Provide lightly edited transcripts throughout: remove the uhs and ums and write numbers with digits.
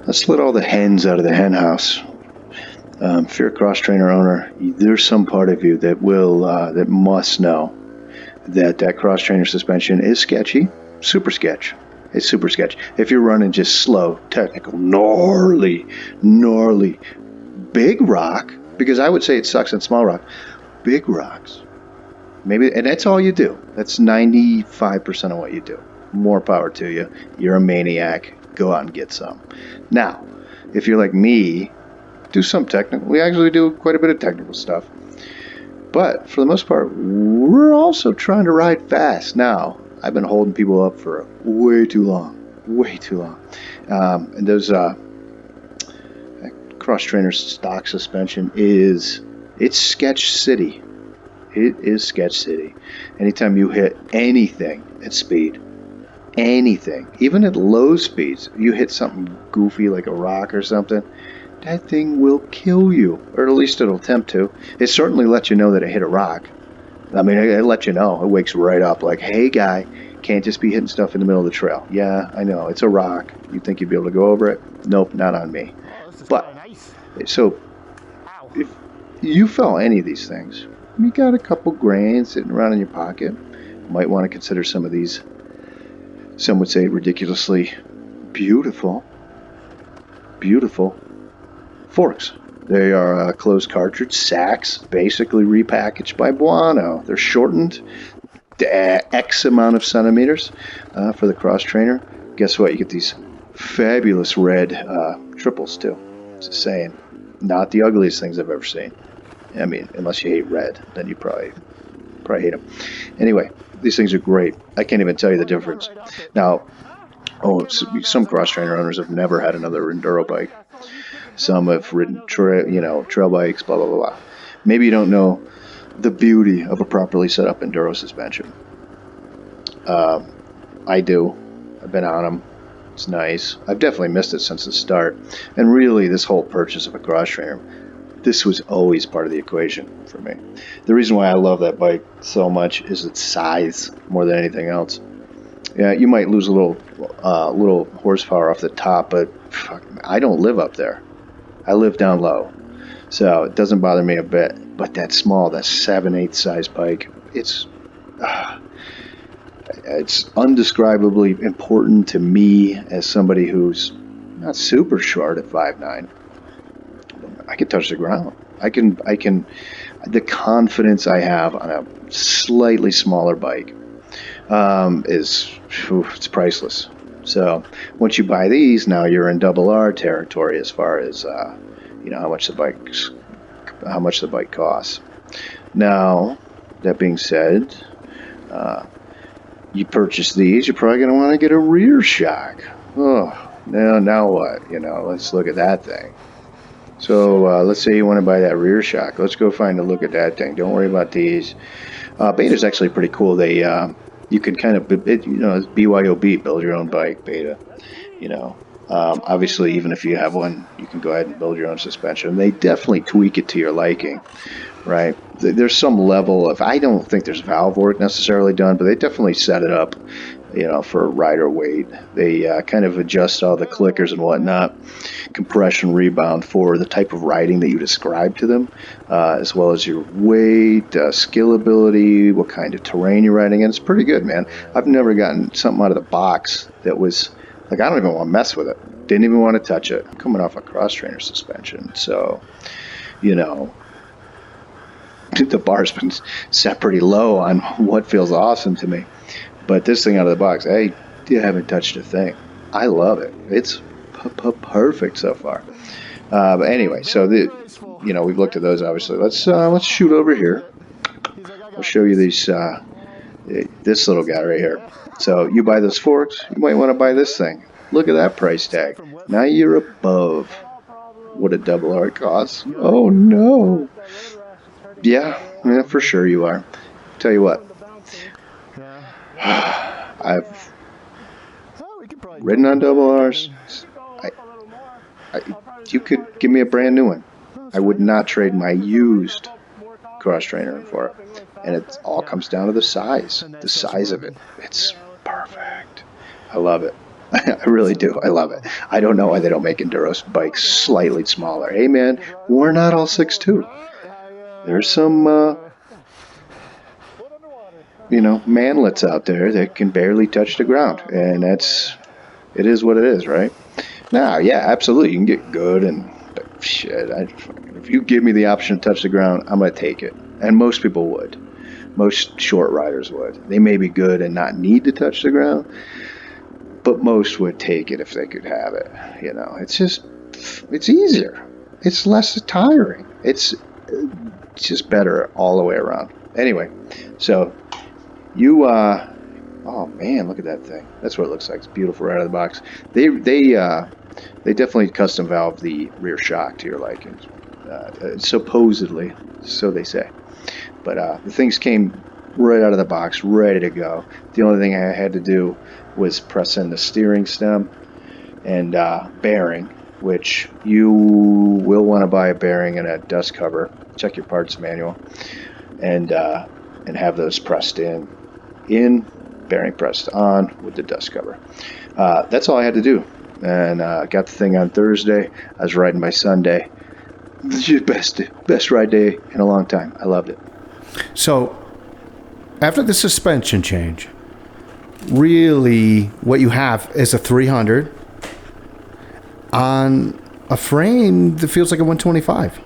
Let's let all the hens out of the hen house. If you're a cross trainer owner, there's some part of you that that must know that cross trainer suspension is sketchy, super sketch. It's super sketch. If you're running just slow, technical, gnarly, big rock, because I would say it sucks on small rock, big rocks, maybe, and that's all you do. That's 95% of what you do. More power to you. You're a maniac. Go out and get some. Now, if you're like me, do some technical. We actually do quite a bit of technical stuff. But for the most part, we're also trying to ride fast. Now, I've been holding people up for way too long. And those cross trainer stock suspension it's sketch city. It is sketch city. Anytime you hit anything at speed, anything, even at low speeds, you hit something goofy like a rock or something, that thing will kill you, or at least it'll attempt to. It certainly lets you know that it hit a rock. I mean, it lets you know. It wakes right up like, hey, guy, can't just be hitting stuff in the middle of the trail. Yeah, I know, it's a rock. You think you'd be able to go over it? Nope, not on me. But, so, if you fell any of these things, you got a couple grand sitting around in your pocket, you might want to consider some of these, some would say ridiculously beautiful forks. They are closed cartridge Sachs, basically repackaged by Boano. They're shortened X amount of centimeters for the cross trainer. Guess what? You get these fabulous red triples too. Just saying, not the ugliest things I've ever seen. I mean, unless you hate red, then you probably hate them. Anyway, these things are great. I can't even tell you the difference. Now, some cross trainer owners have never had another enduro bike. Some have ridden trail bikes, blah, blah, blah, blah. Maybe you don't know the beauty of a properly set up enduro suspension. I do. I've been on them. It's nice. I've definitely missed it since the start. And really, this whole purchase of a cross trainer, this was always part of the equation for me. The reason why I love that bike so much is its size more than anything else. Yeah, you might lose a little horsepower off the top, but I don't live up there. I live down low, so it doesn't bother me a bit. But that 7/8 size bike, it's undescribably important to me as somebody who's not super short at 5'9". I can touch the ground. I can. The confidence I have on a slightly smaller bike it's priceless. So once you buy these, now you're in double R territory as far as how much the bike costs. Now, that being said, you purchase these, you're probably going to want to get a rear shock. Oh, now what? Let's look at that thing. So let's say you want to buy that rear shock. Let's go find a look at that thing. Don't worry about these. Beta's actually pretty cool. They you can kind of, it's BYOB, build your own bike, Beta. Obviously, even if you have one, you can go ahead and build your own suspension. They definitely tweak it to your liking, right? There's some level of, I don't think there's valve work necessarily done, but they definitely set it up, for rider weight. They kind of adjust all the clickers and whatnot, compression, rebound for the type of riding that you describe to them, as well as your weight, skill ability, what kind of terrain you're riding in. It's pretty good, man. I've never gotten something out of the box that was like, I don't even want to mess with it. Didn't even want to touch it. I'm coming off a cross trainer suspension, so the bar's been set pretty low on what feels awesome to me. But this thing out of the box, hey, you haven't touched a thing. I love it. It's perfect so far. But anyway, so we've looked at those obviously. Let's shoot over here. I'll show you these. This little guy right here. So you buy those forks, you might want to buy this thing. Look at that price tag. Now you're above what a double R costs. Oh no. Yeah, for sure you are. Tell you what. I've ridden on double R's. You could give me a brand new one. I would not trade my used cross trainer for it. And it all comes down to the size of it. It's perfect. I love it. I really do. I love it. I don't know why they don't make enduro bikes slightly smaller. Hey, man, we're not all 6'2". There's some, manlets out there that can barely touch the ground. And it is what it is, right? Now, yeah, absolutely. You can get good and shit. If you give me the option to touch the ground, I'm going to take it. And most people would. Most short riders would. They may be good and not need to touch the ground, but most would take it if they could have it. It's easier. It's less tiring. It's just better all the way around. Anyway, so you, oh man, look at that thing. That's what it looks like. It's beautiful right out of the box. They definitely custom valve the rear shock to your liking. Supposedly, so they say. But the things came right out of the box, ready to go. The only thing I had to do was press in the steering stem and bearing, which you will want to buy a bearing and a dust cover. Check your parts manual, and have those pressed in, bearing pressed on with the dust cover. That's all I had to do, and got the thing on Thursday. I was riding by Sunday. Best ride day in a long time. I loved it. So, after the suspension change, really what you have is a 300 on a frame that feels like a 125.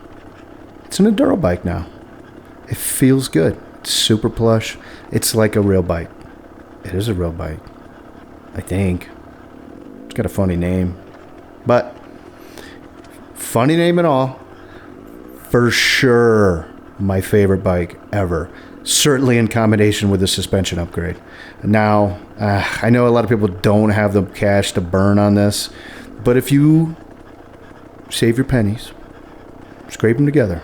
It's an enduro bike now. It feels good. It's super plush. It's like a real bike. It is a real bike, I think. It's got a funny name. But, funny name and all, for sure my favorite bike ever. Certainly in combination with the suspension upgrade. Now, I know a lot of people don't have the cash to burn on this, but if you save your pennies, scrape them together,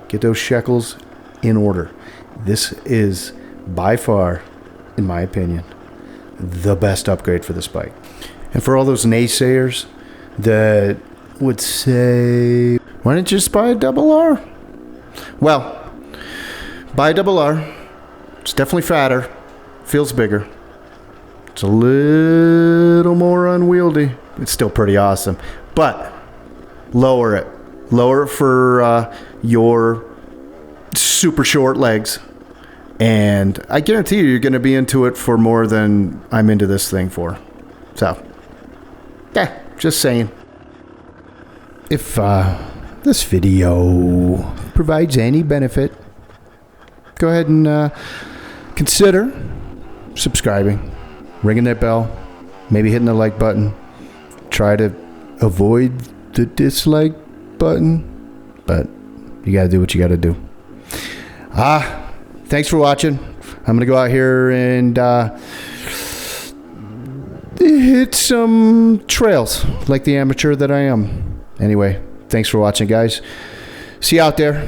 get those shekels in order. This is by far, in my opinion, the best upgrade for this bike. And for all those naysayers that would say, why don't you just buy a double R? Well, buy a double R. It's definitely fatter, feels bigger. It's a little more unwieldy. It's still pretty awesome, but lower it for your super short legs, and I guarantee you're going to be into it for more than I'm into this thing for. So, yeah, just saying. If this video provides any benefit, go ahead and consider subscribing, ringing that bell, maybe hitting the like button. Try to avoid the dislike button, but you got to do what you got to do. Thanks for watching. I'm going to go out here and hit some trails like the amateur that I am. Anyway, thanks for watching, guys. See you out there.